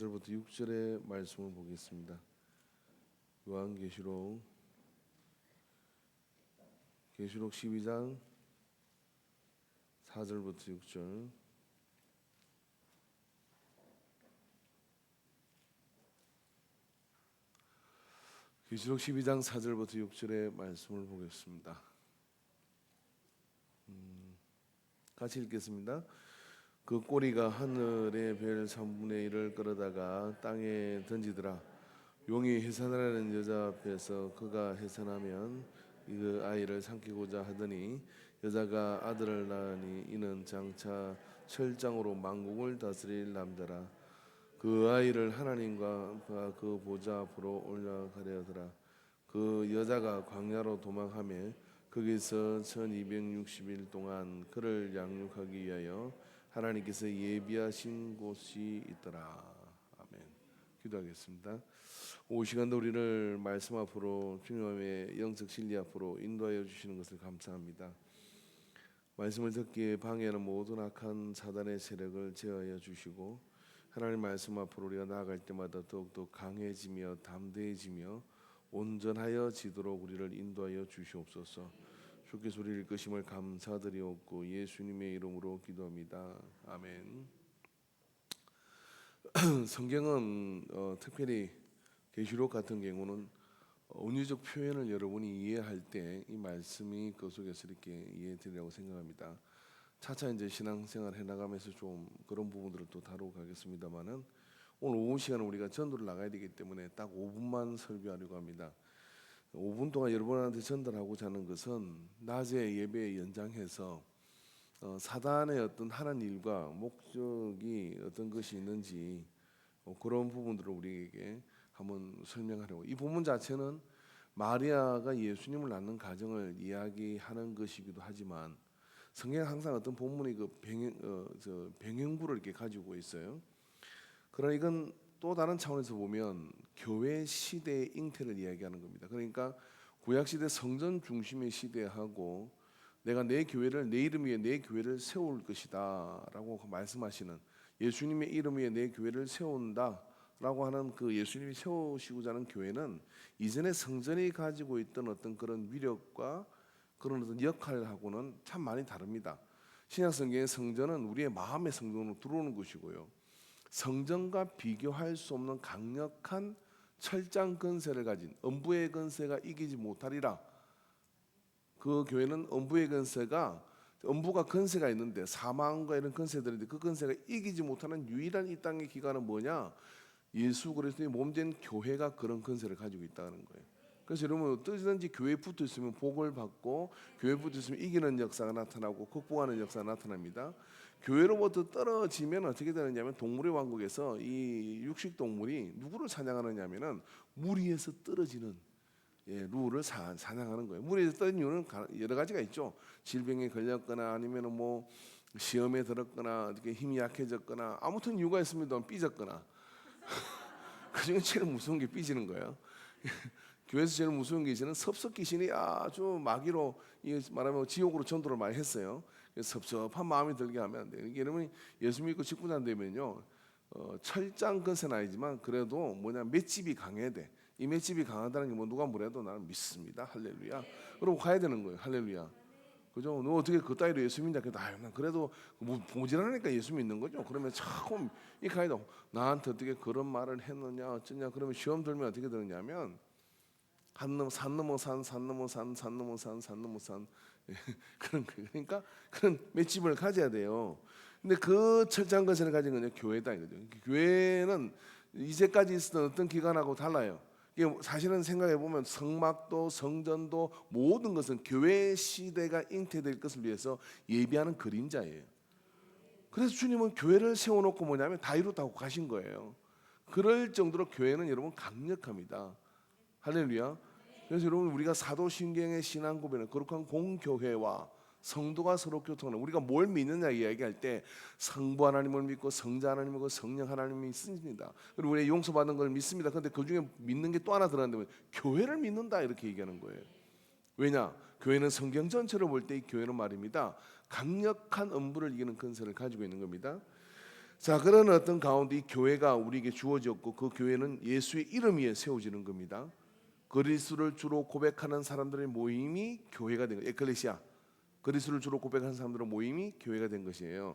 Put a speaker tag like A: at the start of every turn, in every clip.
A: 1절부터 6절의 말씀을 보겠습니다. 요한계시록 12장 4절부터 6절. 계시록 12장 4절부터 6절의 말씀을 보겠습니다. 같이 읽겠습니다. 그 꼬리가 하늘의 별 3분의 1을 끌어다가 땅에 던지더라. 용이 해산하라는 여자 앞에서 그가 해산하면 그 아이를 삼키고자 하더니 여자가 아들을 낳으니 이는 장차 철장으로 만국을 다스릴 남자라. 그 아이를 하나님과 그 보좌 앞으로 올라가려 하더라. 그 여자가 광야로 도망하며 거기서 1260일 동안 그를 양육하기 위하여 하나님께서 예비하신 곳이 있더라. 아멘. 기도하겠습니다. 오후 시간도 우리를 말씀 앞으로 주님의 영적 진리 앞으로 인도하여 주시는 것을 감사합니다. 말씀을 듣기에 방해하는 모든 악한 사단의 세력을 제어하여 주시고 하나님 말씀 앞으로 우리가 나아갈 때마다 더욱더 강해지며 담대해지며 온전하여 지도록 우리를 인도하여 주시옵소서. 주께서 우리를 이끄심을 감사드리옵고 예수님의 이름으로 기도합니다. 아멘. 성경은 특별히 계시록 같은 경우는 은유적 표현을 여러분이 이해할 때 이 말씀이 그 속에서 이렇게 이해되리라고 생각합니다. 차차 이제 신앙생활 해나가면서 좀 그런 부분들을 또 다루고 가겠습니다만은 오늘 오후 시간은 우리가 전도를 나가야 되기 때문에 딱 5분만 설교하려고 합니다. 5분 동안 여러분한테 전달하고자 하는 것은 낮에 예배 연장해서 사단의 어떤 하는 일과 목적이 어떤 것이 있는지 그런 부분들을 우리에게 한번 설명하려고. 이 본문 자체는 마리아가 예수님을 낳는 과정을 이야기하는 것이기도 하지만 성경 항상 어떤 본문이 그 병행부를 이렇게 가지고 있어요. 그러나 이건 또 다른 차원에서 보면 교회 시대의 잉태를 이야기하는 겁니다. 그러니까 구약 시대 성전 중심의 시대하고 내가 내 교회를 내 이름 위에 내 교회를 세울 것이다라고 말씀하시는 예수님의 이름 위에 내 교회를 세운다라고 하는 그 예수님이 세우시고자 하는 교회는 이전에 성전이 가지고 있던 어떤 그런 위력과 그런 어떤 역할하고는 참 많이 다릅니다. 신약 성경의 성전은 우리의 마음의 성전으로 들어오는 것이고요. 성전과 비교할 수 없는 강력한 철장 건세를 가진 엄부의 건세가 이기지 못하리라. 그 교회는 엄부가 건세가 있는데 사망과 이런 건세들인데 그 건세가 이기지 못하는 유일한 이 땅의 기관은 뭐냐? 예수 그리스도의 몸된 교회가 그런 건세를 가지고 있다는 거예요. 그래서 여러분 어디든지 교회에 붙어 있으면 복을 받고 교회에 붙어 있으면 이기는 역사가 나타나고 극복하는 역사가 나타납니다. 교회로부터 떨어지면 어떻게 되느냐면 동물의 왕국에서 이 육식 동물이 누구를 사냥하느냐면은 물 위에서 떨어지는 룰을 사냥하는 거예요. 물 위에서 떨어진 이유는 여러 가지가 있죠. 질병에 걸렸거나 아니면은 뭐 시험에 들었거나 어떻게 힘이 약해졌거나 아무튼 이유가 있습니다. 삐졌거나 그 중에 제일 무서운 게 삐지는 거예요. 교회에서 제일 무서운 게 이제는 섭섭 귀신이 아주 마귀로 말하면 지옥으로 전도를 많이 했어요. 그래서 섭섭한 마음이 들게 하면 안 돼요. 여러분이 예수 믿고 직분안 되면요, 철장 건세는 아니지만 그래도 뭐냐 맷집이 강해야 돼. 이 맷집이 강하다는 게 뭐 누가 뭐래도 나는 믿습니다. 할렐루야. 그러고 가야 되는 거예요. 할렐루야. 그죠? 너 어떻게 그 따위로 예수 믿냐? 난 그래도 뭐 모질하니까 예수 믿는 거죠. 그러면 처음 이 가이드 나한테 어떻게 그런 말을 했느냐 어쩌냐 그러면 시험 들면 어떻게 되느냐면 산 넘어 산 그런 거예요. 그러니까 그런 맷집을 가져야 돼요. 근데 그 철저한 것을 가진 건 교회다 이거죠. 교회는 이제까지 있었던 어떤 기관하고 달라요. 이게 사실은 생각해 보면 성막도 성전도 모든 것은 교회 시대가 잉태될 것을 위해서 예비하는 그림자예요. 그래서 주님은 교회를 세워놓고 뭐냐면 다 이루었다고 가신 거예요. 그럴 정도로 교회는 여러분 강력합니다. 할렐루야. 그래서 여러분 우리가 사도신경의 신앙 고백은 거룩한 공교회와 성도가 서로 교통하는 우리가 뭘 믿느냐 이야기할 때 성부 하나님을 믿고 성자 하나님을 믿고 성령 하나님을 믿습니다. 그리고 우리 용서받는 걸 믿습니다. 그런데 그 중에 믿는 게 또 하나 들어갔는데 교회를 믿는다 이렇게 얘기하는 거예요. 왜냐? 교회는 성경 전체로 볼 때 이 교회는 말입니다. 강력한 엄부를 이기는 근세를 가지고 있는 겁니다. 자, 그런 어떤 가운데 이 교회가 우리에게 주어졌고 그 교회는 예수의 이름 위에 세워지는 겁니다. 그리스도를 주로 고백하는 사람들의 모임이 교회가 된 거예요. 에클레시아. 그리스도를 주로 고백하는 사람들의 모임이 교회가 된 것이에요.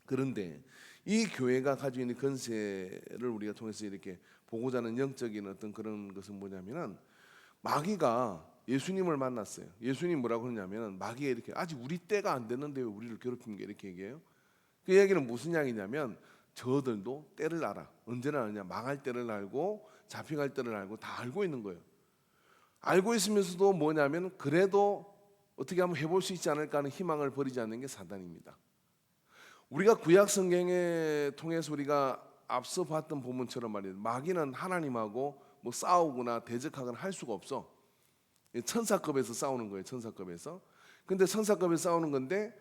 A: 그런데 이 교회가 가지고 있는 권세를 우리가 통해서 이렇게 보고자 하는 영적인 어떤 그런 것은 뭐냐면은 마귀가 예수님을 만났어요. 예수님 뭐라고 그러냐면 마귀가 이렇게 아직 우리 때가 안 됐는데 왜 우리를 괴롭히는 게 이렇게 얘기해요. 그 얘기는 무슨 이야기냐면 저들도 때를 알아. 언제나 아느냐 망할 때를 알고 잡혀갈 때를 알고 다 알고 있는 거예요. 알고 있으면서도 뭐냐면 그래도 어떻게 한번 해볼 수 있지 않을까 하는 희망을 버리지 않는 게 사단입니다. 우리가 구약 성경에 통해서 우리가 앞서 봤던 본문처럼 말이에요. 마귀는 하나님하고 뭐 싸우거나 대적하거나 할 수가 없어. 천사급에서 싸우는 거예요. 천사급에서. 근데 천사급에서 싸우는 건데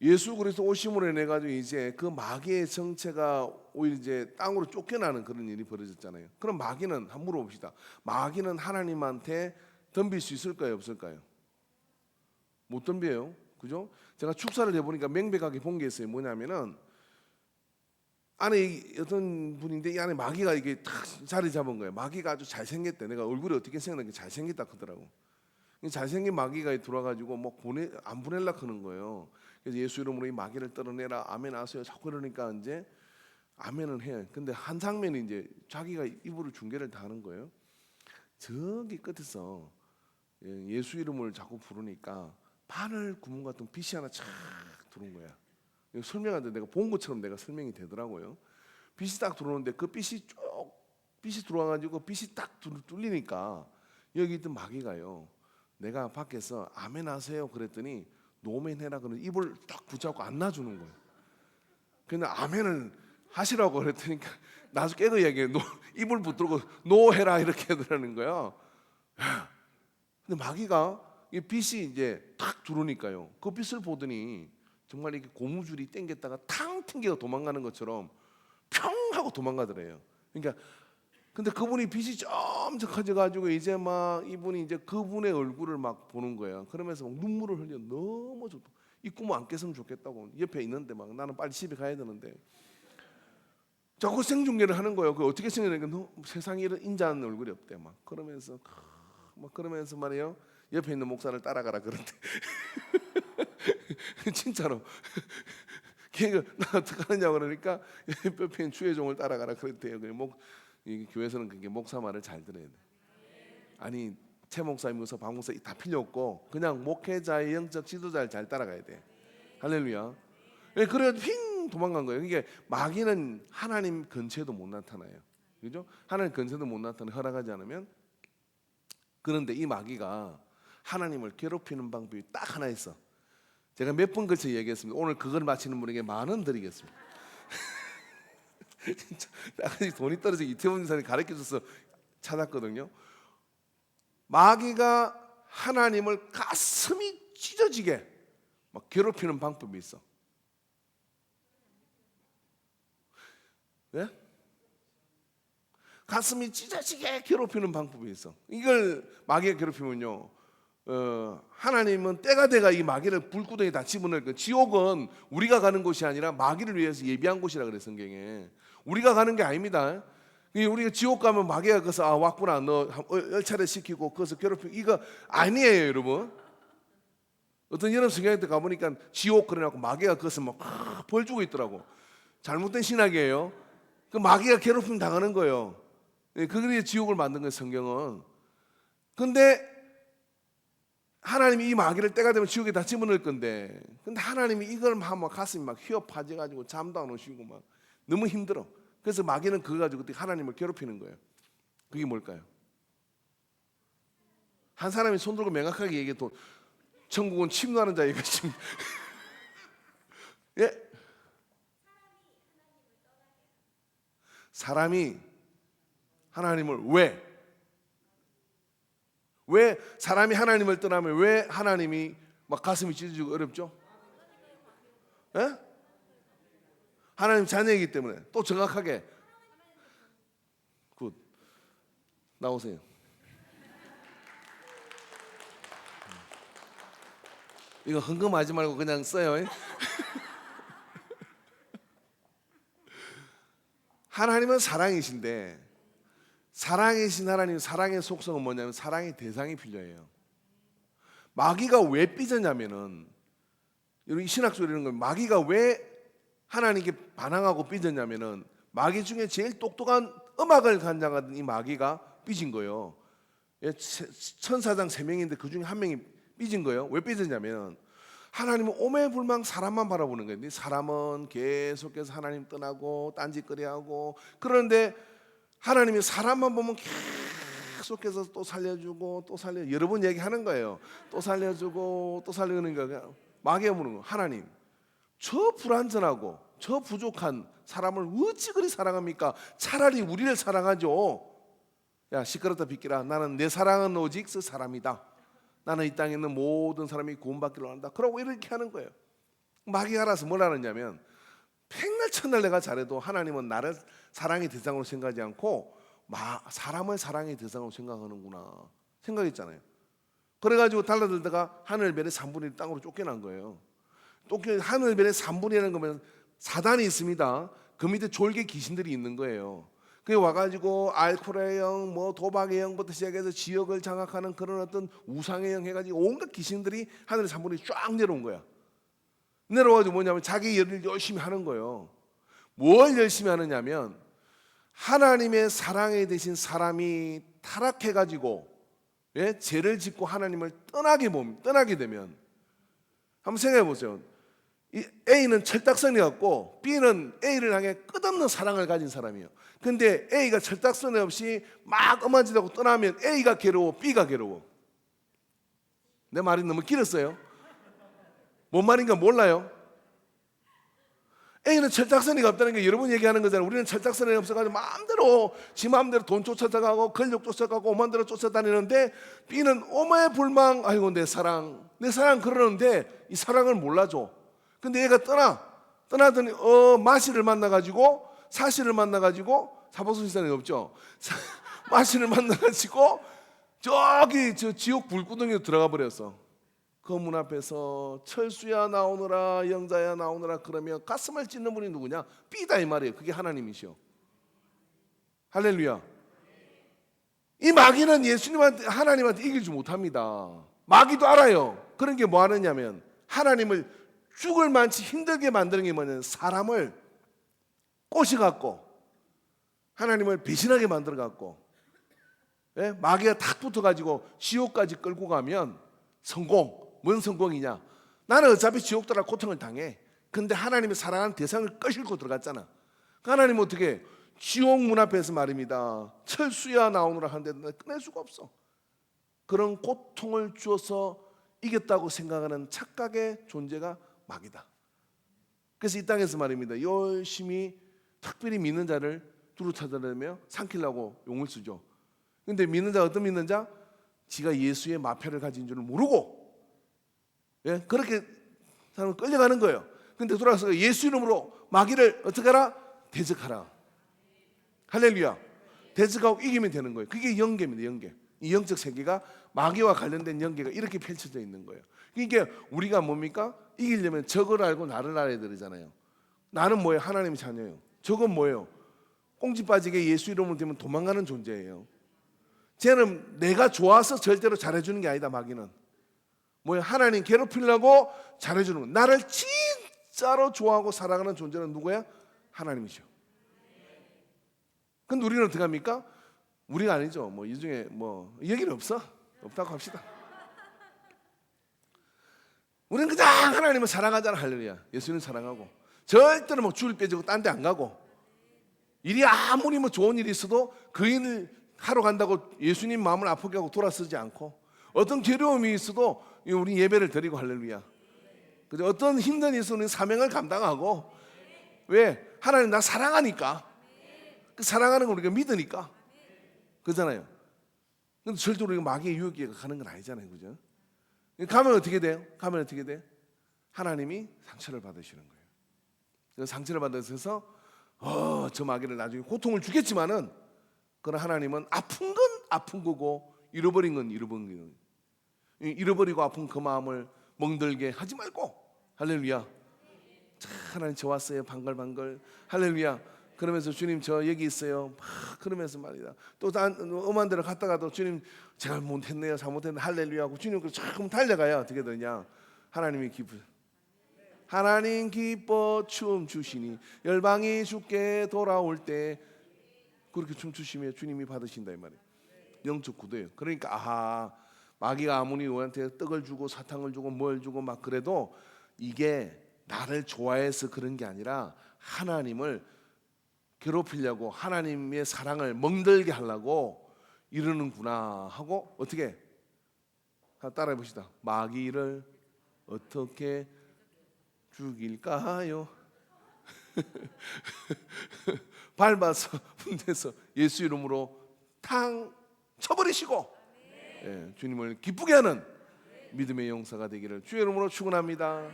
A: 예수 그리스도 오심으로 인해 가지고 이제 그 마귀의 정체가 오히려 이제 땅으로 쫓겨나는 그런 일이 벌어졌잖아요. 그럼 마귀는 한번 물어봅시다. 마귀는 하나님한테 덤빌 수 있을까요, 없을까요? 못 덤벼요. 그죠? 제가 축사를 해보니까 명백하게 본 게 있어요. 뭐냐면은 안에 어떤 분인데 이 안에 마귀가 이게 탁 자리 잡은 거예요. 마귀가 아주 잘생겼대. 내가 얼굴이 어떻게 생겼는지 잘생겼다 하더라고. 잘생긴 마귀가 들어와가지고 뭐 안 보낼라 하는 거예요. 그래서 예수 이름으로 이 마귀를 떨어내라. 아멘 하세요. 자꾸 그러니까 이제 아멘은 해. 근데 한 장면이 이제 자기가 입으로 중계를 다 하는 거예요. 저기 끝에서 예수 이름을 자꾸 부르니까 바늘 구멍 같은 빛이 하나 착 들어온 거야. 설명하는데 내가 본 것처럼 내가 설명이 되더라고요. 빛이 딱 들어오는데 그 빛이 들어와가지고 빛이 딱 뚫리니까 여기 있던 마귀가요. 내가 밖에서 아멘 하세요 그랬더니 노멘 해라 그러는 입을 딱 붙잡고 안 놔주는 거예요. 근데 아멘을 하시라고 그랬더니 나중에 깨도 얘기해. 입을 붙들고 노 해라 이렇게 하더라는 거야. 근데 마귀가 이 빛이 이제 탁 들어오니까요. 그 빛을 보더니 정말 이렇게 고무줄이 당겼다가 탕 튕겨 도망가는 것처럼 평 하고 도망가더래요. 그러니까 근데 그분이 빛이 점점 커져가지고 이제 막 이분이 이제 그분의 얼굴을 막 보는 거예요. 그러면서 막 눈물을 흘려. 너무 좋다. 이 꿈을 안 깼으면 좋겠다고. 옆에 있는데 막 나는 빨리 집에 가야 되는데 자꾸 생중계를 하는 거예요. 그 어떻게 생각하니까 세상에 이런 인자한 얼굴이 없대. 막 그러면서 말이에요. 옆에 있는 목사를 따라가라 그런데 진짜로. 걔가 나 어떻게 하느냐고 그러니까 옆에 있는 주혜종을 따라가라 그랬대요. 이 교회에서는 그게 목사 말을 잘 들어야 돼. 아니 최 목사님 무서 박 목사 다 필요 없고 그냥 목회자의 영적 지도자를 잘 따라가야 돼. 할렐루야. 그래 핑 도망간 거예요. 이게 마귀는 하나님 근처에도 못 나타나요. 그죠? 하나님 근처에도 못 나타나 허락하지 않으면. 그런데 이 마귀가 하나님을 괴롭히는 방법이 딱 하나 있어. 제가 몇 번 걸쳐 얘기했습니다. 오늘 그걸 마치는 분에게 10,000원 드리겠습니다. 진짜 돈이 떨어져 이태원 사람이 가르쳐줘서 찾았거든요. 마귀가 하나님을 가슴이 찢어지게 막 괴롭히는 방법이 있어. 예? 가슴이 찢어지게 괴롭히는 방법이 있어. 이걸 마귀가 괴롭히면요. 하나님은 때가 돼가 이 마귀를 불구덩이 다 집어넣을 거예요. 지옥은 우리가 가는 곳이 아니라 마귀를 위해서 예비한 곳이라 그래 성경에. 우리가 가는 게 아닙니다. 우리가 지옥 가면 마귀가 거기서 왔구나 너 열차를 시키고 거기서 괴롭히고 이거 아니에요 여러분. 어떤 여름 성경에 가보니까 지옥 그래놓고 마귀가 거기서 막 벌 주고 있더라고. 잘못된 신학이에요. 그 마귀가 괴롭힘 당하는 거예요. 그게 지옥을 만든 거예요 성경은. 근데 하나님이 이 마귀를 때가 되면 지옥에 다 집어넣을 건데 근데 하나님이 이걸 하면 가슴이 막 휘어 파져가지고 잠도 안 오시고 막 너무 힘들어. 그래서 마귀는 그거 가지고 하나님을 괴롭히는 거예요. 그게 뭘까요? 한 사람이 손 들고 명확하게 얘기해도 천국은 침노하는 자의 것입니다. 예? 사람이 하나님을 왜 사람이 하나님을 떠나면 왜 하나님이 막 가슴이 찢어지고 어렵죠? 예? 하나님 자녀이기 때문에. 또 정확하게 굿 나오세요. 이거 흥금하지 말고 그냥 써요. 하나님은 사랑이신데, 사랑이신 하나님, 사랑의 속성은 뭐냐면 사랑의 대상이 필요해요. 마귀가 왜 삐졌냐면은, 여러분 신학적으로 이런 거, 마귀가 왜 하나님께 반항하고 삐졌냐면은, 마귀 중에 제일 똑똑한 음악을 간장하던 이 마귀가 삐진 거예요. 천사장 3명인데 그 중에 한 명이 삐진 거예요. 왜 삐졌냐면, 하나님은 오매불망 사람만 바라보는 거예요. 사람은 계속해서 하나님 떠나고 딴짓거리하고, 그런데 하나님이 사람만 보면 계속해서 또 살려주고 또 살려, 여러 번 얘기하는 거예요. 또 살려주고 또 살려주는 거예요. 마귀가 물은 거, 하나님 저 불완전하고 저 부족한 사람을 어찌 그리 사랑합니까? 차라리 우리를 사랑하죠. 야 시끄럽다 비키라, 나는 내 사랑은 오직 그 사람이다. 나는 이 땅에 있는 모든 사람이 구원받기를 원한다. 그러고 이렇게 하는 거예요. 마귀가 알아서 뭘 하느냐면, 백날 천날 내가 잘해도 하나님은 나를 사랑의 대상으로 생각하지 않고 사람을 사랑의 대상으로 생각하는구나 생각했잖아요. 그래가지고 달라들다가 하늘별의 3분의 1 땅으로 쫓겨난 거예요. 하늘별의 3분의 1은 거면 사단이 있습니다. 그 밑에 졸개 귀신들이 있는 거예요. 그게 와가지고 알코올의 영, 뭐 도박의 영부터 시작해서 지역을 장악하는 그런 어떤 우상의 영 해가지고 온갖 귀신들이 하늘의 3분의 1이 쫙 내려온 거야. 내려와가지고 뭐냐면 자기 일을 열심히 하는 거예요. 뭘 열심히 하느냐면, 하나님의 사랑에 대신 사람이 타락해가지고 죄를 짓고 하나님을 떠나게 되면, 한번 생각해 보세요. 이 A는 철딱선이 같고 B는 A를 향해 끝없는 사랑을 가진 사람이에요. 근데 A가 철딱선이 없이 막 엄한짓하고 떠나면 A가 괴로워, B가 괴로워. 내 말이 너무 길었어요? 뭔 말인가 몰라요? A는 철딱선이가 없다는 게 여러분 얘기하는 거잖아요. 우리는 철딱선이 없어가지고 마음대로 지 마음대로 돈 쫓아가고 권력 쫓아가고 마음대로 쫓아다니는데, B는 오매불망, 아이고 내 사랑 그러는데 이 사랑을 몰라줘. 근데 얘가 떠나더니 마시를 만나가지고, 사시를 만나가지고, 사법수시산이 없죠. 마시를 만나가지고 저기 저 지옥 불구덩이로 들어가 버렸어. 그 문 앞에서 철수야 나오너라, 영자야 나오너라 그러면 가슴을 찢는 분이 누구냐? B다 이 말이에요. 그게 하나님이시오. 할렐루야. 이 마귀는 예수님한테, 하나님한테 이길 줄 못합니다. 마귀도 알아요. 그런 게 뭐 하느냐면, 하나님을 죽을 만치 힘들게 만드는 게 뭐냐면, 사람을 꼬시갖고 하나님을 배신하게 만들어갖고, 마귀가 탁 붙어가지고 지옥까지 끌고 가면 성공. 뭔 성공이냐? 나는 어차피 지옥 들어갈 고통을 당해. 근데 하나님이 사랑하는 대상을 꺼실고 들어갔잖아. 하나님은 어떻게? 지옥 문 앞에서 말입니다. 철수야 나오느라 하는데 꺼낼 수가 없어. 그런 고통을 주어서 이겼다고 생각하는 착각의 존재가 마귀다. 그래서 이 땅에서 말입니다, 열심히 특별히 믿는 자를 두루 찾아내며 삼키려고 용을 쓰죠. 근데 믿는 자, 어떤 믿는 자? 지가 예수의 마패를 가진 줄을 모르고, 그렇게 사람은 끌려가는 거예요. 근데 돌아가서 예수 이름으로 마귀를 어떻게 하라? 대적하라. 할렐루야. 대적하고 이기면 되는 거예요. 그게 영계입니다. 영계. 이 영적 세계가 마귀와 관련된 영계가 이렇게 펼쳐져 있는 거예요. 그러니까 우리가 뭡니까? 이기려면 적을 알고 나를 알아야 되잖아요. 나는 뭐예요? 하나님의 자녀예요. 적은 뭐예요? 꽁지 빠지게 예수 이름으로 되면 도망가는 존재예요. 쟤는 내가 좋아서 절대로 잘해주는 게 아니다. 마귀는 뭐예요? 하나님 괴롭히려고 잘해주는 거예요. 나를 진짜로 좋아하고 사랑하는 존재는 누구야? 하나님이죠. 근데 우리는 어떻게 합니까? 우리가 아니죠. 뭐 이 중에 뭐 얘기는 없다고 합시다. 우리는 그냥 하나님을 사랑하잖아. 할렐루야. 예수님 사랑하고 절대로 뭐 줄 빼주고 딴 데 안 가고, 일이 아무리 뭐 좋은 일이 있어도 그 일을 하러 간다고 예수님 마음을 아프게 하고 돌아서지 않고, 어떤 괴로움이 있어도 우리 예배를 드리고, 할렐루야. 그죠? 어떤 힘든 일이 있어도 사명을 감당하고, 왜? 하나님 나 사랑하니까. 그 사랑하는 걸 우리가 믿으니까 그잖아요. 근데 절대로 우리가 마귀의 유혹에 가는 건 아니잖아요. 그죠? 가면 어떻게 돼요? 하나님이 상처를 받으시는 거예요. 그래서 상처를 받으셔서 저 마귀를 나중에 고통을 주겠지만은, 그러나 하나님은 아픈 건 아픈 거고 잃어버린 건 잃어버린 거예요. 잃어버리고 아픈 그 마음을 멍들게 하지 말고, 할렐루야. 자, 하나님 좋았어요. 방글방글. 할렐루야. 그러면서 주님 저 여기 있어요. 막 그러면서 말이다. 또 엄한 데로 갔다가도 주님 제가 못했네요. 잘못했네. 할렐루야 하고 주님 그 조금 달려가야 어떻게 되냐. 하나님이 기쁘. 하나님 기뻐 춤 추시니 열방이 주께 돌아올 때 그렇게 춤 추시면 주님이 받으신다 이 말이에요. 영적 구도예요. 그러니까 아하 마귀가 아무리 우리한테 떡을 주고 사탕을 주고 뭘 주고 막 그래도 이게 나를 좋아해서 그런 게 아니라 하나님을 괴롭히려고 하나님의 사랑을 멍들게 하려고 이러는구나 하고 어떻게 따라해 봅시다. 마귀를 어떻게 죽일까요? 밟아서 분대서 예수 이름으로 탕 쳐버리시고 주님을 기쁘게 하는 믿음의 용사가 되기를 주의 이름으로 축원합니다.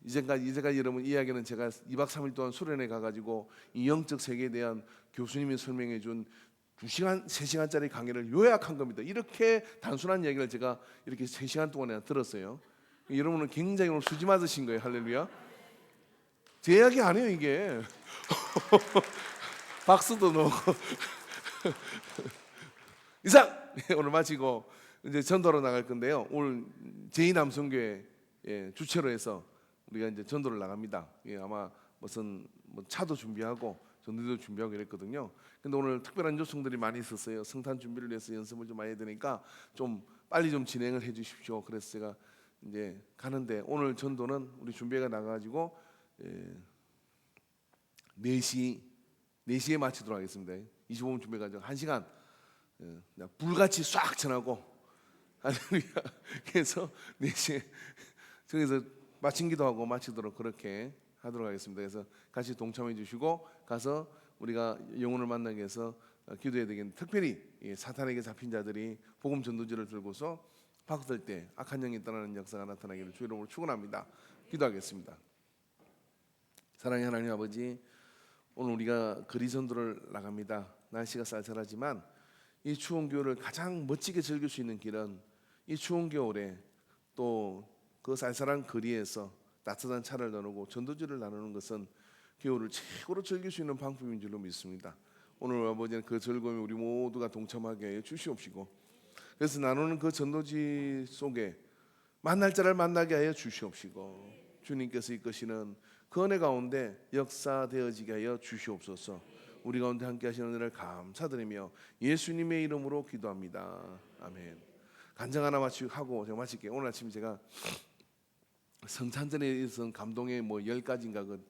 A: 이제까지 여러분 이야기는 제가 2박 3일 동안 수련회 가가지고 이 영적 세계에 대한 교수님이 설명해 준 2시간, 3시간짜리 강의를 요약한 겁니다. 이렇게 단순한 이야기를 제가 이렇게 3시간 동안에 들었어요. 여러분은 굉장히 오늘 수지 맞으신 거예요. 할렐루야. 제 이야기 아니에요 이게. 박수도 넣고 이상 오늘 마치고 이제 전도로 나갈 건데요. 오늘 제2남성교회 주최로 해서 우리가 이제 전도를 나갑니다. 아마 무슨 차도 준비하고 전도도 준비하고 이랬거든요. 근데 오늘 특별한 요청들이 많이 있었어요. 성탄 준비를 위해서 연습을 좀 많이 해야 되니까 좀 빨리 좀 진행을 해주십시오. 그래서 제가 이제 가는데 오늘 전도는 우리 준비가 나가가지고 4시에 마치도록 하겠습니다. 25분 준비해가지고 1시간 불같이 싹 전하고 할렐루야. 그래서 4시에 저기서 마친 기도하고 마치도록 그렇게 하도록 하겠습니다. 그래서 같이 동참해 주시고 가서 우리가 영혼을 만나기 위해서 기도해야 되겠는데 특별히 사탄에게 잡힌 자들이 복음 전도지를 들고서 바꿀 때 악한 영이 떠나는 역사가 나타나기를 주의 이름으로 축원합니다. 기도하겠습니다. 사랑의 하나님 아버지, 오늘 우리가 거리 전도를 나갑니다. 날씨가 쌀쌀하지만 이 추운 겨울을 가장 멋지게 즐길 수 있는 길은 이 추운 겨울에 또 그 쌀쌀한 거리에서 따뜻한 차를 나누고 전도지를 나누는 것은 겨울을 최고로 즐길 수 있는 방법인 줄로 믿습니다. 오늘 아버지는 그 즐거움에 우리 모두가 동참하게 해 주시옵시고 그래서 나누는 그 전도지 속에 만날 자를 만나게 하여 주시옵시고 주님께서 이끄시는 그 은혜 가운데 역사되어지게 하여 주시옵소서. 우리 가운데 함께 하시는 은혜를 감사드리며 예수님의 이름으로 기도합니다. 아멘. 간증 하나 하고 제가 마칠게요. 오늘 아침 제가 성탄절에 있었던 감동의 10가지인가 그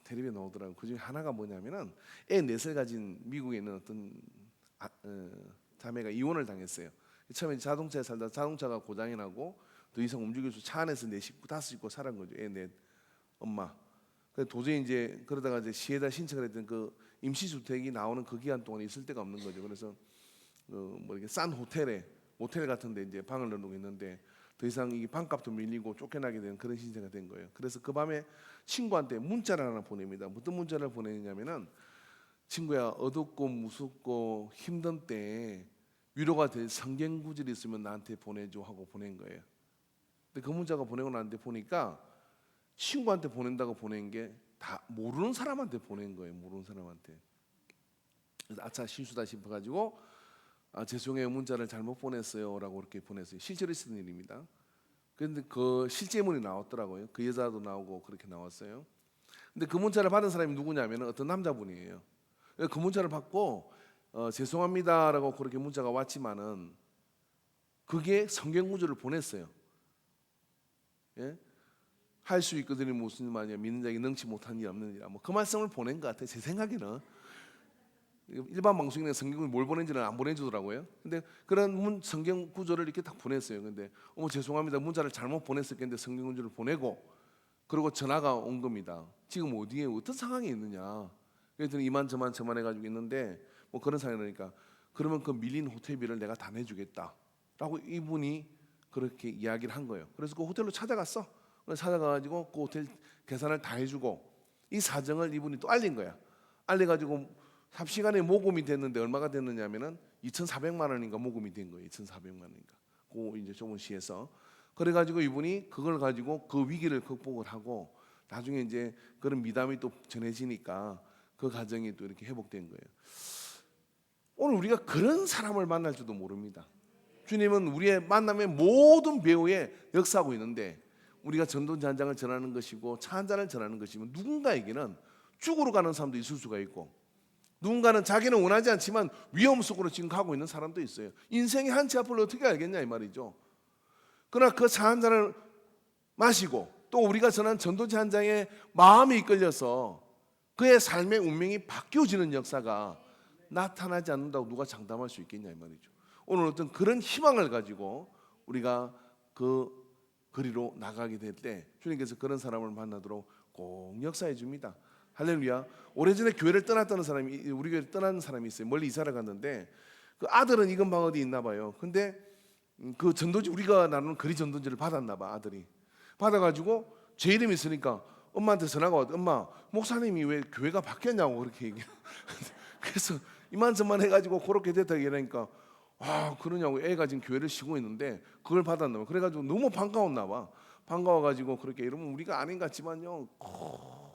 A: 텔레비에 나오더라고요. 그 중에 하나가 뭐냐면은 애 4살 가진 미국에 있는 어떤 자매가 이혼을 당했어요. 처음에 자동차에 살다 자동차가 고장이 나고 더 이상 움직일 수 차 안에서 5식구 살은 거죠. 애 넷 엄마. 그래서 도저히 이제 그러다가 이제 시에다 신청을 했던 그 임시주택이 나오는 그 기간 동안 있을 데가 없는 거죠. 그래서 이렇게 싼 모텔 같은데 이제 방을 넣어놓고 있는데 더 이상 이 방값도 밀리고 쫓겨나게 되는 그런 신세가 된 거예요. 그래서 그 밤에 친구한테 문자를 하나 보냅니다. 어떤 문자를 보내냐면은 친구야 어둡고 무섭고 힘든 때 위로가 될 성경 구절이 있으면 나한테 보내줘 하고 보낸 거예요. 근데 그 문자가 보내고 나한테 보니까 친구한테 보낸다고 보낸 게 다 모르는 사람한테 보낸 거예요. 모르는 사람한테. 그래서 아차 실수다 싶어가지고 죄송해요 문자를 잘못 보냈어요라고 그렇게 보냈어요. 실제로 있었던 일입니다. 그런데 그 실제문이 나왔더라고요. 그 여자도 나오고 그렇게 나왔어요. 근데 그 문자를 받은 사람이 누구냐면 어떤 남자분이에요. 그 문자를 받고 죄송합니다라고 그렇게 문자가 왔지만은 그게 성경 구절을 보냈어요. 예? 할 수 있거든요. 무슨 말이냐 믿는 자에게 능치 못한 일 없느니라. 그 말씀을 보낸 것 같아요. 제 생각에는 일반 방송이나 성경을 뭘 보낸지는 안 보내주더라고요. 근데 그런 성경 구절을 이렇게 딱 보냈어요. 근데 죄송합니다 문자를 잘못 보냈었겠는데 성경 구절을 보내고 그리고 전화가 온 겁니다. 지금 어디에 어떤 상황이 있느냐. 그랬더니 이만저만 해가지고 있는데 그런 상황이니까 그러면 그 밀린 호텔비를 내가 다 내주겠다라고 이분이 그렇게 이야기를 한 거예요. 그래서 그 호텔로 찾아갔어. 찾아가가지고 그 호텔 계산을 다 해주고 이 사정을 이분이 또 알린 거야. 알려가지고 삽시간에 모금이 됐는데 얼마가 됐느냐면은 2,400만 원인가 모금이 된 거예요. 2,400만 원인가. 그 이제 좁은 시에서 그래가지고 이분이 그걸 가지고 그 위기를 극복을 하고 나중에 이제 그런 미담이 또 전해지니까 그 가정이 또 이렇게 회복된 거예요. 오늘 우리가 그런 사람을 만날 줄도 모릅니다. 주님은 우리의 만남의 모든 배후에 역사하고 있는데, 우리가 전도지 한 장을 전하는 것이고 차 한 잔을 전하는 것이면 누군가에게는 죽으러 가는 사람도 있을 수가 있고, 누군가는 자기는 원하지 않지만 위험 속으로 지금 가고 있는 사람도 있어요. 인생의 한치 앞을 어떻게 알겠냐 이 말이죠. 그러나 그 차 한 잔을 마시고 또 우리가 전한 전도지 한 장에 마음이 이끌려서 그의 삶의 운명이 바뀌어지는 역사가 나타나지 않는다고 누가 장담할 수 있겠냐 이 말이죠. 오늘 어떤 그런 희망을 가지고 우리가 그 거리로 나가게 될 때 주님께서 그런 사람을 만나도록 꼭 역사해 줍니다. 할렐루야. 오래전에 교회를 떠났다는 사람이, 우리 교회를 떠나는 사람이 있어요. 멀리 이사를 갔는데 그 아들은 이건방 어디 있나 봐요. 근데 그 전도지, 우리가 나누는 거리 전도지를 받았나 봐. 아들이 받아가지고 제 이름이 있으니까 엄마한테 전화가 왔대. 엄마, 목사님이 왜 교회가 바뀌었냐고 그렇게 얘기해. 그래서 이만저만 해가지고 그렇게 됐다 이러니까, 아 그러냐고. 애가 지금 교회를 쉬고 있는데 그걸 받았나 봐. 그래가지고 너무 반가웠나 봐. 반가워가지고 그렇게 이러면 우리가 아닌 것 같지만요,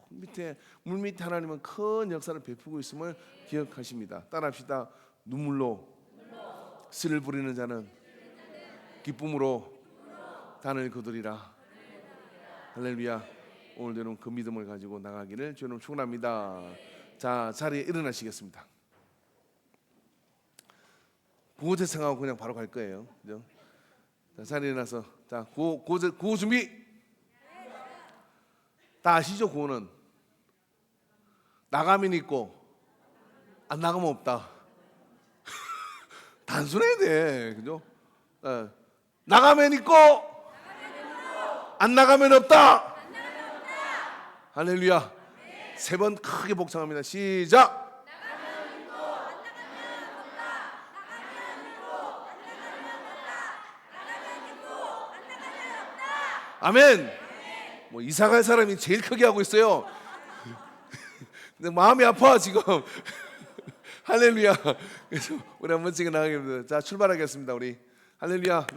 A: 밑에 물 밑에 하나님은 큰 역사를 베푸고 있음을 기억하십니다. 따라합시다. 눈물로 씨를 뿌리는 자는 기쁨으로 단을 거두리라. 할렐루야. 오늘도 그 믿음을 가지고 나가기를 주님 축원합니다. 자, 자리에 일어나시겠습니다. 구호 대상하고 그냥 바로 갈 거예요. 그죠? 자, 자리에 일어나서, 자, 구호 준비. 다 아시죠? 구호는 나가면 있고 안 나가면 없다. 단순해야 돼, 그죠? 나가면 있고 안 나가면 없다. 할렐루야. 세 번 크게 복창합니다. 시작. 아멘. 뭐 이사갈 사람이 제일 크게 하고 있어요. 근데 마음이 아파 지금. 할렐루야. 그래서 우리 한번 찍어 나가겠습니다. 자, 출발하겠습니다. 우리 할렐루야.